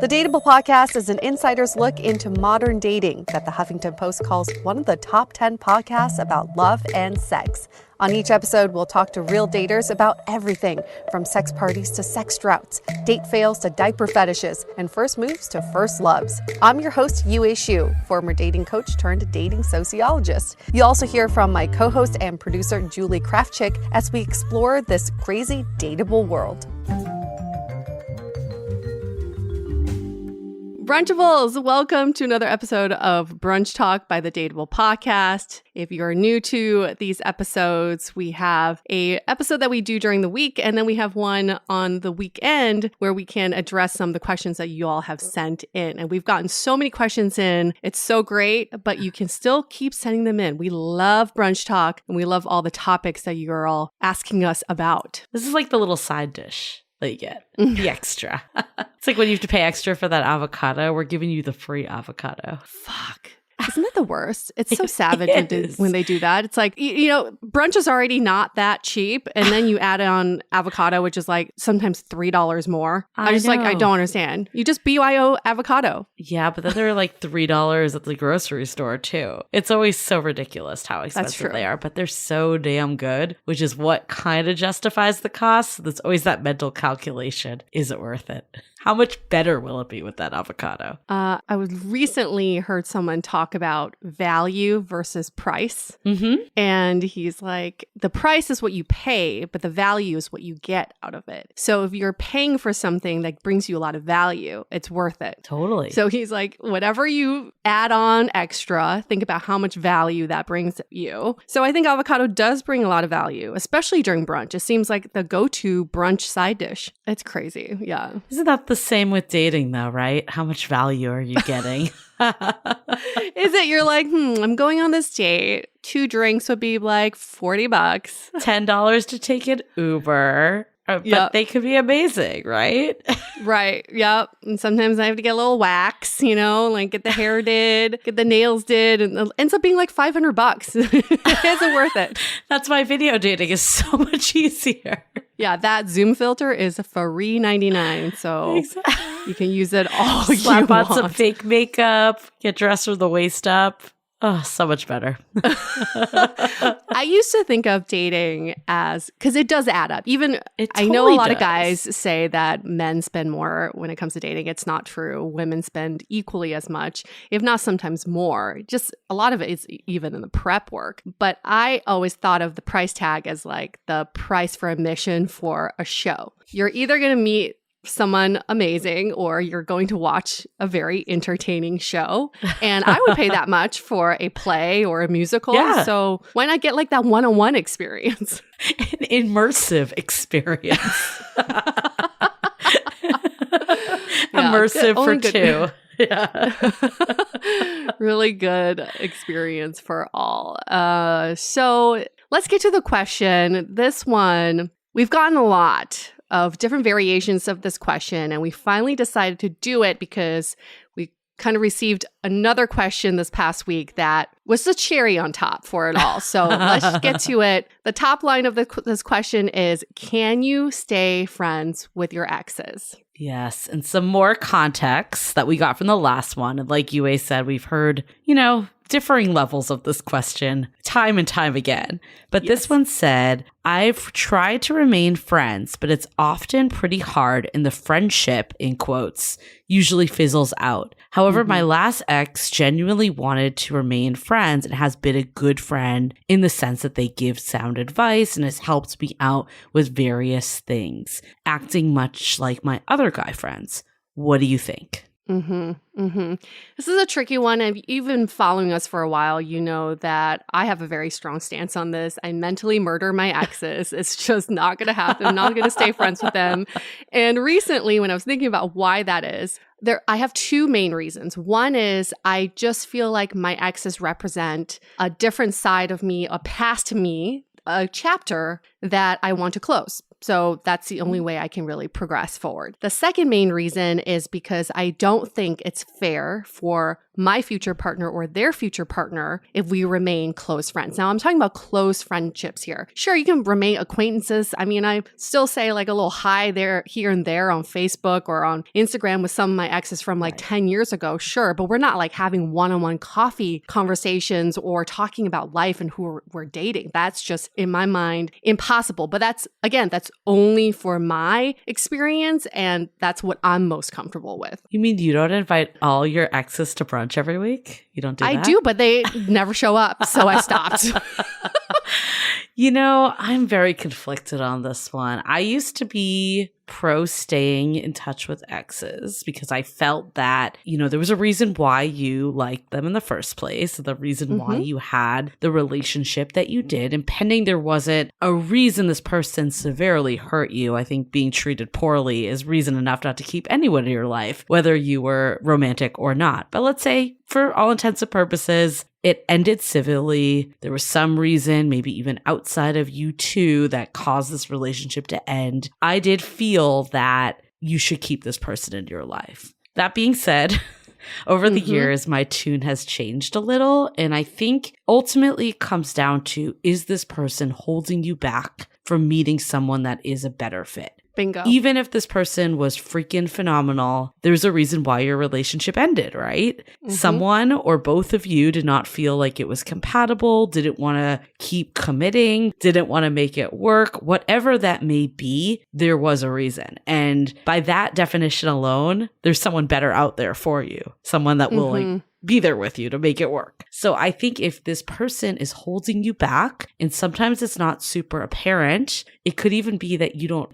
The Dateable podcast is an insider's look into modern dating that the Huffington Post calls one of the top 10 podcasts about love and sex. On each episode, we'll talk to real daters about everything from sex parties to sex droughts, date fails to diaper fetishes, and first moves to first loves. I'm your host, Yue Xu, former dating coach turned dating sociologist. You'll also hear from my co-host and producer, Julie Krafchick, as we explore this crazy dateable world. Brunchables, welcome to another episode of Brunch Talk by the DATEABLE podcast. If you're new to these episodes, we have an episode that we do during the week, and then we have one on the weekend where we can address some of the questions that you all have sent in. And we've gotten so many questions in. It's so great, but you can still keep sending them in. We love Brunch Talk, and we love all the topics that you're all asking us about. This is like the little side dish that you get, the extra. It's like when you have to pay extra for that avocado, we're giving you the free avocado. Fuck. Isn't that the worst? It's so savage when they do that. It's like, you know, brunch is already not that cheap. And then you add on avocado, which is like sometimes $3 more. I don't understand. You just BYO avocado. Yeah, but then they're like $3 at the grocery store too. It's always so ridiculous how expensive they are, but they're so damn good, which is what kind of justifies the cost. There's always that mental calculation. Is it worth it? How much better will it be with that avocado? I recently heard someone talk about value versus price. Mm-hmm. And he's like, the price is what you pay, but the value is what you get out of it. So if you're paying for something that brings you a lot of value, it's worth it. Totally. So he's like, whatever you add on extra, think about how much value that brings you. So I think avocado does bring a lot of value, especially during brunch. It seems like the go-to brunch side dish. It's crazy. Yeah. Isn't that the same with dating though, right? How much value are you getting? Is it you're like, I'm going on this date. 2 drinks would be like $40. $10 to take an Uber. But they could be amazing, right? Right. Yep. And sometimes I have to get a little wax, you know, like get the hair did, get the nails did, and it ends up being like $500. It isn't worth it. That's why video dating is so much easier. Yeah, that Zoom filter is free $99, so you can use it all you want. Slap on want. Some fake makeup, get dressed from the waist up. Oh, so much better. I used to think of dating as, because it does add up. I know a lot of guys say that men spend more when it comes to dating. It's not true. Women spend equally as much, if not sometimes more. Just a lot of it is even in the prep work. But I always thought of the price tag as like the price for admission for a show. You're either going to meet someone amazing or you're going to watch a very entertaining show. And I would pay that much for a play or a musical. Yeah. So why not get like that one-on-one experience? An immersive experience. Immersive for two. Yeah. Really good experience for all. So let's get to the question. This one, we've gotten a lot of different variations of this question, and we finally decided to do it because we kind of received another question this past week that was the cherry on top for it all. So let's get to it. The top line of this question is, can you stay friends with your exes? Yes, and some more context that we got from the last one. And like Yue said, we've heard, differing levels of this question time and time again. But This one said, I've tried to remain friends, but it's often pretty hard and the friendship, in quotes, usually fizzles out. However, my last ex genuinely wanted to remain friends and has been a good friend in the sense that they give sound advice and has helped me out with various things, acting much like my other guy friends. What do you think? This is a tricky one. If you've been following us for a while, you know that I have a very strong stance on this. I mentally murder my exes. It's just not going to happen. I'm not going to stay friends with them. And recently, when I was thinking about why that is, I have 2 main reasons. One is I just feel like my exes represent a different side of me, a past me, a chapter that I want to close. So that's the only way I can really progress forward. The second main reason is because I don't think it's fair for my future partner or their future partner if we remain close friends. Now, I'm talking about close friendships here. Sure, you can remain acquaintances. I mean, I still say like a little hi there, here and there on Facebook or on Instagram with some of my exes from like 10 years ago. Sure, but we're not like having one-on-one coffee conversations or talking about life and who we're dating. That's just, in my mind, impossible. But that's only for my experience, and that's what I'm most comfortable with. You mean you don't invite all your exes to brunch every week? You don't do that? I do, but they never show up, so I stopped. I'm very conflicted on this one. I used to be pro staying in touch with exes because I felt that, there was a reason why you liked them in the first place, the reason why you had the relationship that you did. And pending there wasn't a reason this person severely hurt you, I think being treated poorly is reason enough not to keep anyone in your life, whether you were romantic or not. But let's say, for all intents and purposes, it ended civilly. There was some reason, maybe even outside of you two, that caused this relationship to end. I did feel that you should keep this person in your life. That being said, over the years, my tune has changed a little. And I think ultimately it comes down to, is this person holding you back from meeting someone that is a better fit? Bingo. Even if this person was freaking phenomenal, there's a reason why your relationship ended, right? Someone or both of you did not feel like it was compatible, didn't want to keep committing, didn't want to make it work. Whatever that may be, there was a reason. And by that definition alone, there's someone better out there for you, someone that will be there with you to make it work. So I think if this person is holding you back, and sometimes it's not super apparent, it could even be that you don't,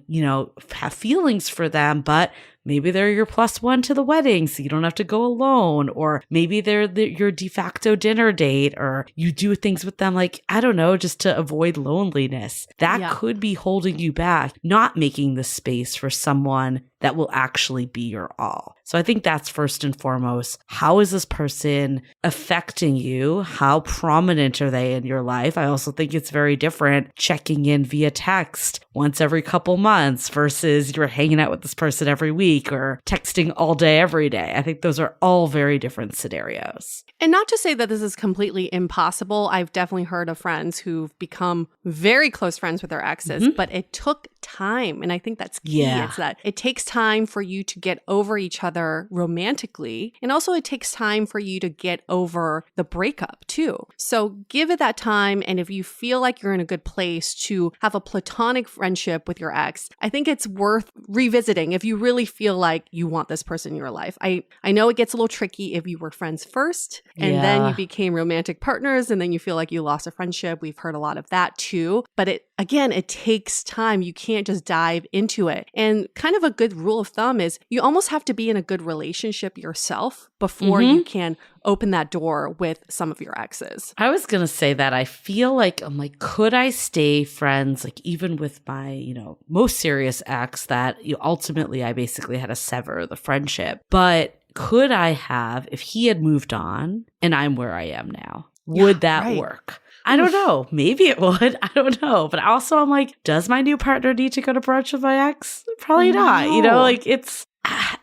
have feelings for them, but maybe they're your plus one to the wedding, so you don't have to go alone. Or maybe they're your de facto dinner date, or you do things with them like, I don't know, just to avoid loneliness. That could be holding you back, not making the space for someone that will actually be your all. So I think that's first and foremost. How is this person affecting you? How prominent are they in your life? I also think it's very different checking in via text once every couple months versus you're hanging out with this person every week or texting all day, every day. I think those are all very different scenarios. And not to say that this is completely impossible. I've definitely heard of friends who've become very close friends with their exes, but it took time. And I think that's key. It's that it takes time for you to get over each other romantically. And also it takes time for you to get over the breakup too. So give it that time. And if you feel like you're in a good place to have a platonic friendship with your ex, I think it's worth revisiting if you really feel like you want this person in your life. I know it gets a little tricky if you were friends first and then you became romantic partners and then you feel like you lost a friendship. We've heard a lot of that too. But it takes time. You can't just dive into it. And kind of a good rule of thumb is you almost have to be in a good relationship yourself before you can open that door with some of your exes. I was going to say that I feel like, could I stay friends, like even with my, most serious ex that ultimately I basically had to sever the friendship. But could I have, if he had moved on and I'm where I am now, would that work? I don't know. Maybe it would. I don't know. But also I'm like, does my new partner need to go to brunch with my ex? Probably not.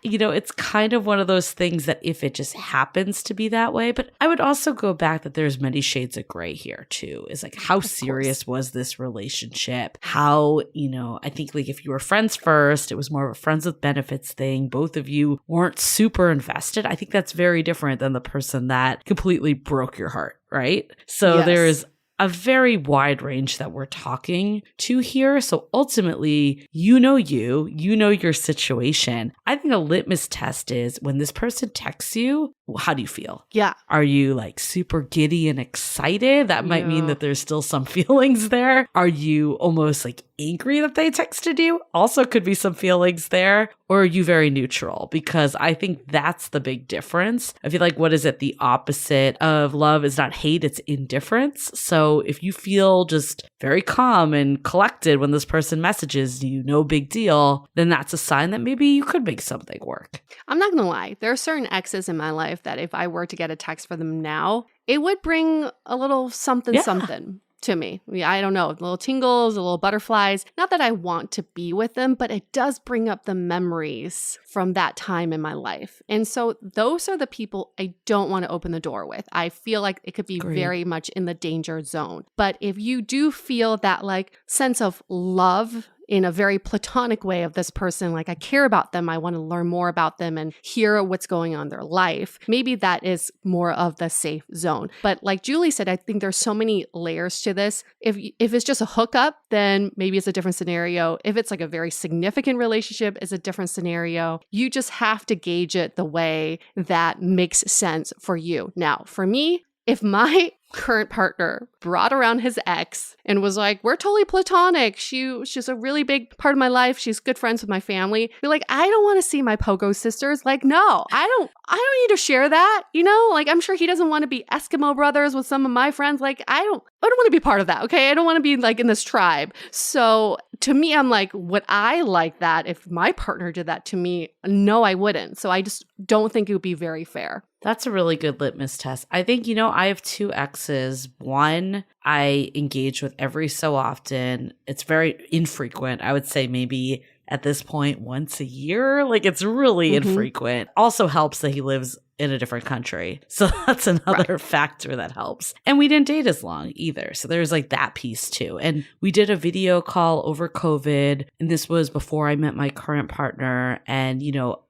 It's kind of one of those things that if it just happens to be that way, but I would also go back that there's many shades of gray here too. Is like, how serious was this relationship? How, I think like if you were friends first, it was more of a friends with benefits thing. Both of you weren't super invested. I think that's very different than the person that completely broke your heart, right? So there's a very wide range that we're talking to here. So ultimately, you know your situation. I think a litmus test is when this person texts you, how do you feel? Yeah. Are you like super giddy and excited? That might mean that there's still some feelings there. Are you almost like angry that they texted you? Also could be some feelings there. Or are you very neutral? Because I think that's the big difference. I feel like, what is it? The opposite of love is not hate, it's indifference. So if you feel just very calm and collected when this person messages you, no big deal, then that's a sign that maybe you could make something work. I'm not going to lie. There are certain exes in my life that if I were to get a text from them now, it would bring a little something to me. I don't know, little tingles, little butterflies. Not that I want to be with them, but it does bring up the memories from that time in my life. And so those are the people I don't want to open the door with. I feel like it could be very much in the danger zone. But if you do feel that like sense of love in a very platonic way of this person, like I care about them, I want to learn more about them and hear what's going on in their life, maybe that is more of the safe zone. But like Julie said, I think there's so many layers to this. If it's just a hookup, then maybe it's a different scenario. If it's like a very significant relationship, it's a different scenario. You just have to gauge it the way that makes sense for you. Now, for me, if my current partner brought around his ex and was like, we're totally platonic. She's a really big part of my life. She's good friends with my family. Be like, I don't want to see my Pogo sisters. Like, no, I don't need to share that. You know, like I'm sure he doesn't want to be Eskimo brothers with some of my friends. Like, I don't want to be part of that. Okay. I don't want to be like in this tribe. So to me, I'm like, would I like that if my partner did that to me? No, I wouldn't. So I just don't think it would be very fair. That's a really good litmus test. I think, I have 2 exes. One, I engage with every so often. It's very infrequent. I would say maybe at this point once a year. Like it's really infrequent. Also helps that he lives in a different country. So that's another factor that helps. And we didn't date as long either. So there's like that piece too. And we did a video call over COVID. And this was before I met my current partner. And,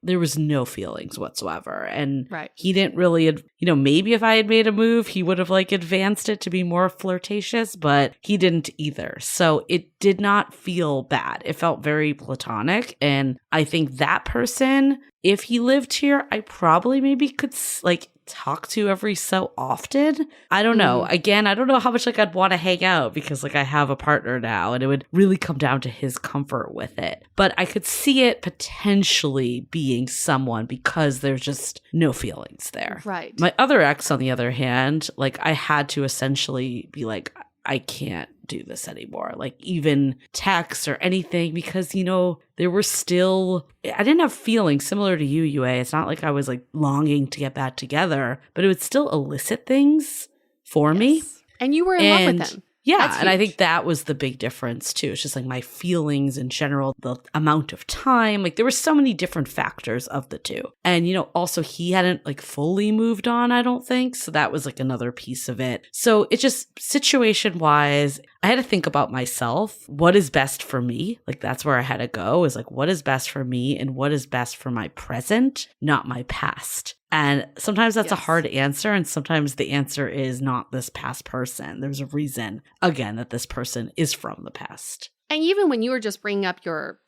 there was no feelings whatsoever. And he didn't really, maybe if I had made a move, he would have like advanced it to be more flirtatious, but he didn't either. So it did not feel bad. It felt very platonic. And I think that person, if he lived here, I probably maybe could like talk to every so often. I don't know. Again, I don't know how much like I'd want to hang out because like I have a partner now and it would really come down to his comfort with it. But I could see it potentially being someone because there's just no feelings there. Right. My other ex, on the other hand, like I had to essentially be like, I can't do this anymore. Like even texts or anything because, there were still, I didn't have feelings similar to you, Yue. It's not like I was like longing to get back together, but it would still elicit things for me. And you were in love with him. Yeah, and I think that was the big difference too. It's just like my feelings in general, the amount of time, like there were so many different factors of the two. And, also he hadn't like fully moved on, I don't think. So that was like another piece of it. So it just situation wise, I had to think about myself. What is best for me? Like that's where I had to go is like, what is best for me and what is best for my present, not my past. And sometimes that's a hard answer. And sometimes the answer is not this past person. There's a reason, again, that this person is from the past. And even when you were just bringing up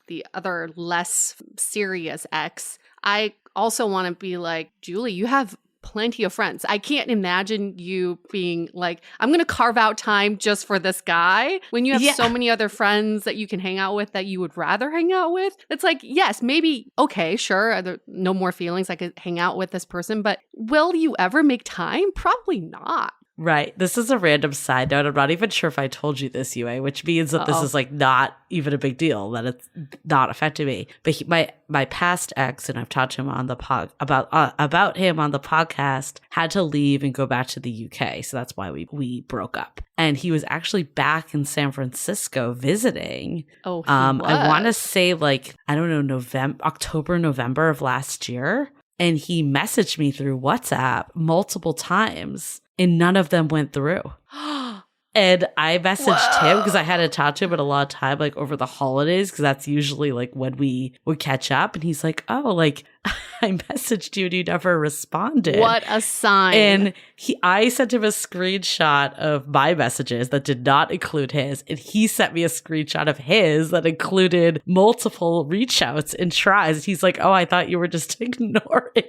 the other less serious ex, I also want to be like, Julie, you have plenty of friends. I can't imagine you being like, I'm going to carve out time just for this guy when you have so many other friends that you can hang out with that you would rather hang out with. It's like, yes, maybe, okay, sure, there no more feelings. I could hang out with this person, but will you ever make time? Probably not. Right. This is a random side note. I'm not even sure if I told you this, Yue, which means that this is like not even a big deal, that it's not affecting me. But my past ex, and I've talked to him on the about him on the podcast, had to leave and go back to the UK. So that's why we broke up. And he was actually back in San Francisco visiting. Oh, I want to say like, I don't know, October, November of last year. And he messaged me through WhatsApp multiple times. And none of them went through. And I messaged him because I hadn't talked to him in a long time, like over the holidays, because that's usually like when we would catch up. And he's like, oh, like I messaged you and you never responded. What a sign. And I sent him a screenshot of my messages that did not include his. And he sent me a screenshot of his that included multiple reach outs and tries. He's like, oh, I thought you were just ignoring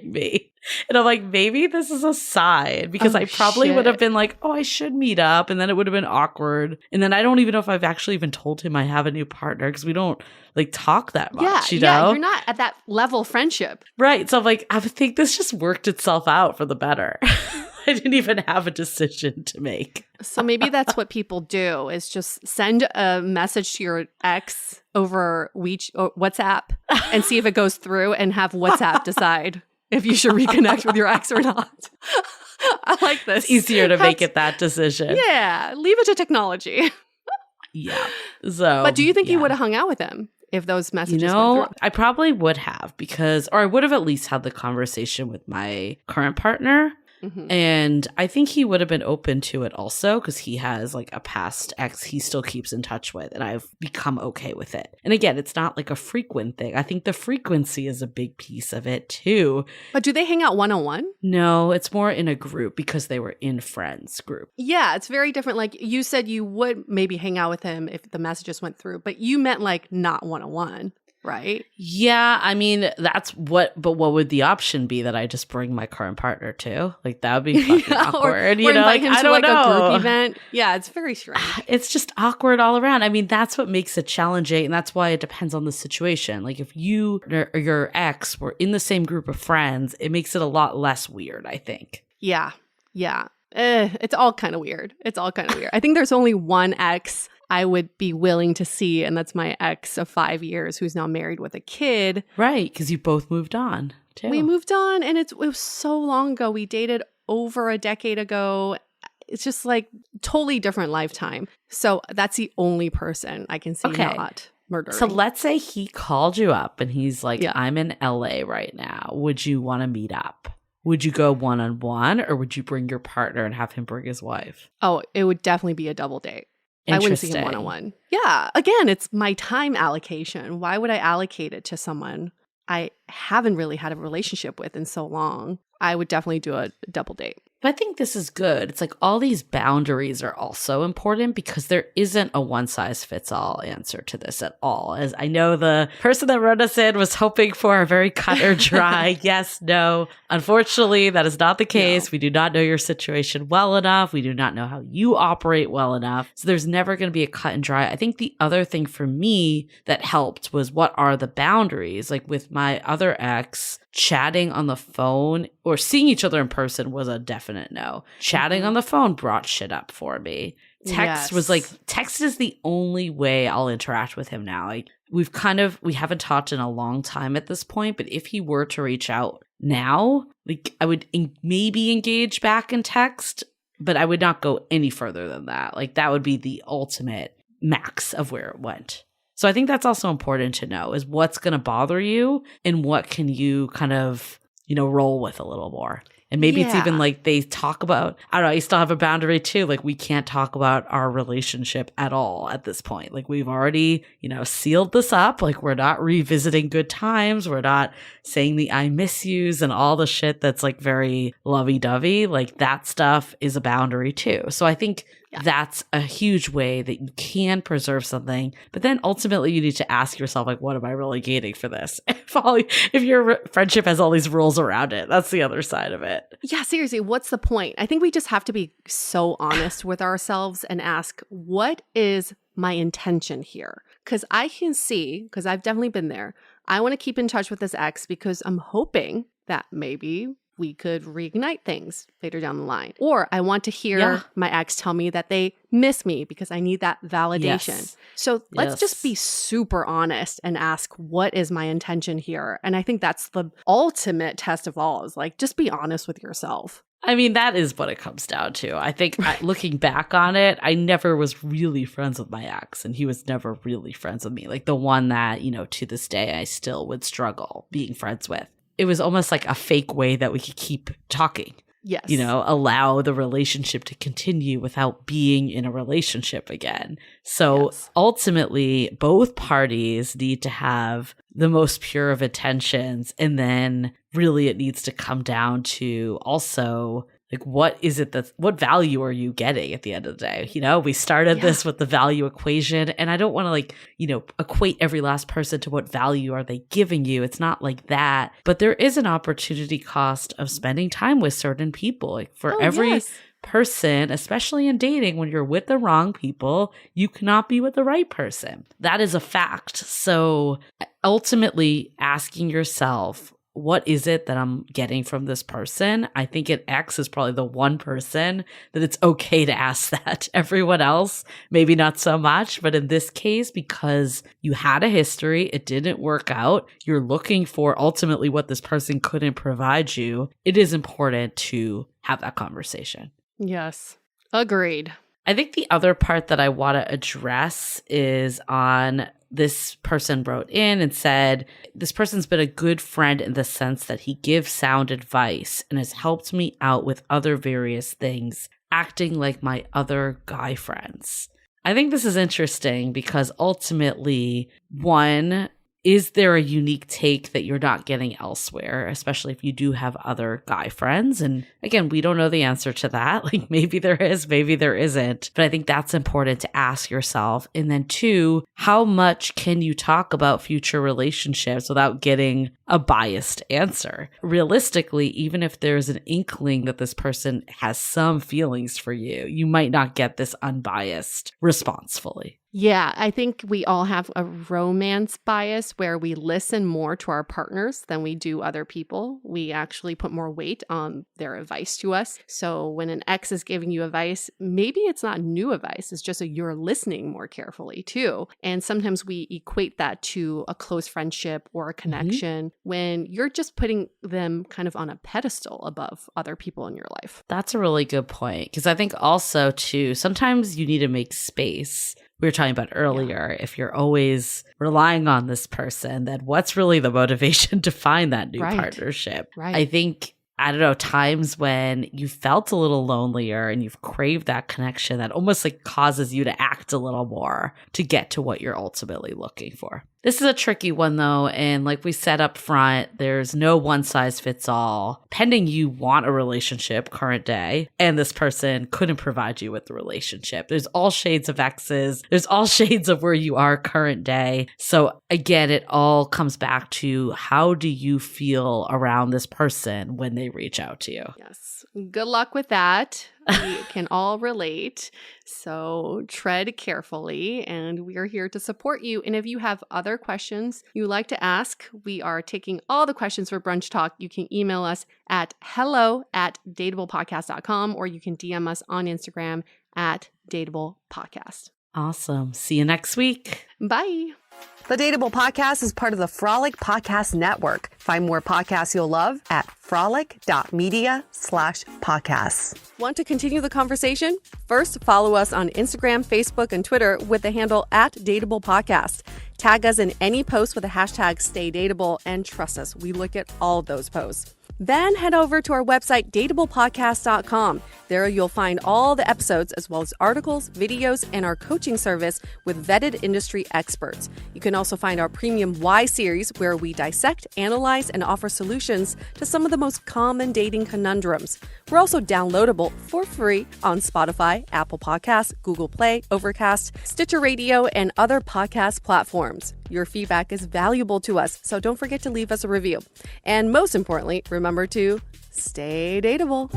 me. And I'm like, maybe this is a sign because I probably would have been like, oh, I should meet up. And then it would have been awkward. And then I don't even know if I've actually even told him I have a new partner because we don't like talk that much, you know? Yeah, you're not at that level friendship. Right. So I'm like, I think this just worked itself out for the better. I didn't even have a decision to make. So maybe that's what people do is just send a message to your ex over WhatsApp and see if it goes through and have WhatsApp decide if you should reconnect with your ex or not. I like this. It's easier to make it that decision. Yeah, leave it to technology. Yeah. So, but do you think you would have hung out with him if those messages went through? I probably would have or I would have at least had the conversation with my current partner. Mm-hmm. And I think he would have been open to it also because he has like a past ex he still keeps in touch with, and I've become okay with it. And again, it's not like a frequent thing. I think the frequency is a big piece of it too. But do they hang out one-on-one? No, it's more in a group because they were in friends group. Yeah, it's very different. Like you said you would maybe hang out with him if the messages went through, but you meant like not one-on-one. Right? Yeah, I mean, but what would the option be that I just bring my current partner to? Like, that would be fucking awkward. Or invite him to like a group event. Yeah, it's very strange. It's just awkward all around. I mean, that's what makes it challenging. And that's why it depends on the situation. Like, if you or your ex were in the same group of friends, it makes it a lot less weird, I think. Yeah. It's all kind of weird. I think there's only one ex I would be willing to see, and that's my ex of 5 years who's now married with a kid. Right, because you both moved on, too. We moved on, and it was so long ago. We dated over a decade ago. It's just like totally different lifetime. So that's the only person I can see not murdering. So let's say he called you up, and he's like, I'm in LA right now. Would you want to meet up? Would you go one-on-one, or would you bring your partner and have him bring his wife? Oh, it would definitely be a double date. I wouldn't see him one-on-one. Yeah. Again, it's my time allocation. Why would I allocate it to someone I haven't really had a relationship with in so long? I would definitely do a double date. But I think this is good. It's like all these boundaries are also important because there isn't a one-size-fits-all answer to this at all. As I know the person that wrote us in was hoping for a very cut or dry yes, no. Unfortunately, that is not the case. No. We do not know your situation well enough. We do not know how you operate well enough. So there's never going to be a cut and dry. I think the other thing for me that helped was what are the boundaries? Like with my other ex, chatting on the phone or seeing each other in person was a definite no. Chatting on the phone brought shit up for me. Text was like, text is the only way I'll interact with him now. Like we haven't talked in a long time at this point, but if he were to reach out now, like I would maybe engage back in text, but I would not go any further than that. Like that would be the ultimate max of where it went. So I think that's also important to know is what's going to bother you and what can you kind of, roll with a little more. And maybe it's even like they talk about, I don't know, you still have a boundary too. Like we can't talk about our relationship at all at this point. Like we've already, sealed this up. Like we're not revisiting good times. We're not saying the I miss yous and all the shit that's like very lovey-dovey. Like that stuff is a boundary too. So I think that's a huge way that you can preserve something. But then ultimately you need to ask yourself, like, what am I really gaining for this? If your friendship has all these rules around it, that's the other side of it. Yeah, seriously, what's the point? I think we just have to be so honest with ourselves and ask, what is my intention here? Because I can see, because I've definitely been there, I want to keep in touch with this ex because I'm hoping that maybe we could reignite things later down the line. Or I want to hear my ex tell me that they miss me because I need that validation. Yes. So let's just be super honest and ask, what is my intention here? And I think that's the ultimate test of all is like, just be honest with yourself. I mean, that is what it comes down to. I think looking back on it, I never was really friends with my ex and he was never really friends with me. Like the one that, to this day, I still would struggle being friends with. It was almost like a fake way that we could keep talking. Yes. Allow the relationship to continue without being in a relationship again. So ultimately, both parties need to have the most pure of intentions. And then really it needs to come down to also like, what value are you getting at the end of the day? We started this with the value equation, and I don't want to equate every last person to what value are they giving you. It's not like that, but there is an opportunity cost of spending time with certain people. Like for every person, especially in dating, when you're with the wrong people, you cannot be with the right person. That is a fact. So ultimately asking yourself, what is it that I'm getting from this person? I think an ex is probably the one person that it's okay to ask that. Everyone else, maybe not so much. But in this case, because you had a history, it didn't work out, you're looking for ultimately what this person couldn't provide you, it is important to have that conversation. Yes. Agreed. I think the other part that I want to address is on this person wrote in and said, this person's been a good friend in the sense that he gives sound advice and has helped me out with other various things, acting like my other guy friends. I think this is interesting because ultimately, one, is there a unique take that you're not getting elsewhere, especially if you do have other guy friends? And again, we don't know the answer to that. Like maybe there is, maybe there isn't. But I think that's important to ask yourself. And then two, how much can you talk about future relationships without getting a biased answer? Realistically, even if there's an inkling that this person has some feelings for you, you might not get this unbiased response fully. Yeah, I think we all have a romance bias where we listen more to our partners than we do other people. We actually put more weight on their advice to us. So when an ex is giving you advice, maybe it's not new advice. It's just that you're listening more carefully too. And sometimes we equate that to a close friendship or a connection when you're just putting them kind of on a pedestal above other people in your life. That's a really good point. Because I think also too, sometimes you need to make space. We were talking about earlier, if you're always relying on this person, then what's really the motivation to find that new partnership? Right. I think, I don't know, times when you felt a little lonelier and you've craved that connection that almost like causes you to act a little more to get to what you're ultimately looking for. This is a tricky one though, and like we said up front, there's no one size fits all. Pending you want a relationship current day, and this person couldn't provide you with the relationship. There's all shades of exes. There's all shades of where you are current day. So again, it all comes back to how do you feel around this person when they reach out to you? Yes. Good luck with that. We can all relate. So tread carefully, and we are here to support you. And if you have other questions you'd like to ask, we are taking all the questions for Brunch Talk. You can email us at hello@dateablepodcast.com, or you can DM us on Instagram at dateablepodcast. Awesome. See you next week. Bye. The Dateable Podcast is part of the Frolic Podcast Network. Find more podcasts you'll love at frolic.media/podcasts. Want to continue the conversation? First, follow us on Instagram, Facebook, and Twitter with the handle @DateablePodcast. Tag us in any post with the hashtag StayDateable, and trust us, we look at all of those posts. Then head over to our website, dateablepodcast.com. There you'll find all the episodes as well as articles, videos, and our coaching service with vetted industry experts. You can also find our premium Why series where we dissect, analyze, and offer solutions to some of the most common dating conundrums. We're also downloadable for free on Spotify, Apple Podcasts, Google Play, Overcast, Stitcher Radio, and other podcast platforms. Your feedback is valuable to us, so don't forget to leave us a review. And most importantly, remember to stay dateable.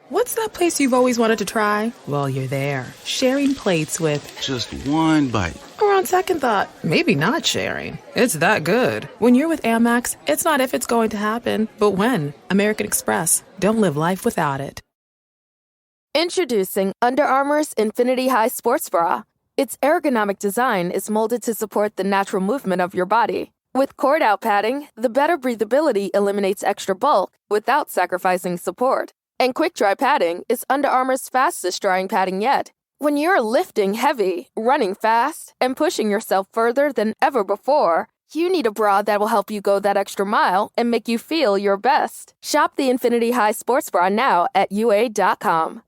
What's that place you've always wanted to try? Well, you're there, sharing plates with just one bite. Or on second thought, maybe not sharing. It's that good. When you're with Amex, it's not if it's going to happen, but when. American Express. Don't live life without it. Introducing Under Armour's Infinity High Sports Bra. Its ergonomic design is molded to support the natural movement of your body. With cord-out padding, the better breathability eliminates extra bulk without sacrificing support. And quick-dry padding is Under Armour's fastest-drying padding yet. When you're lifting heavy, running fast, and pushing yourself further than ever before, you need a bra that will help you go that extra mile and make you feel your best. Shop the Infinity High Sports Bra now at UA.com.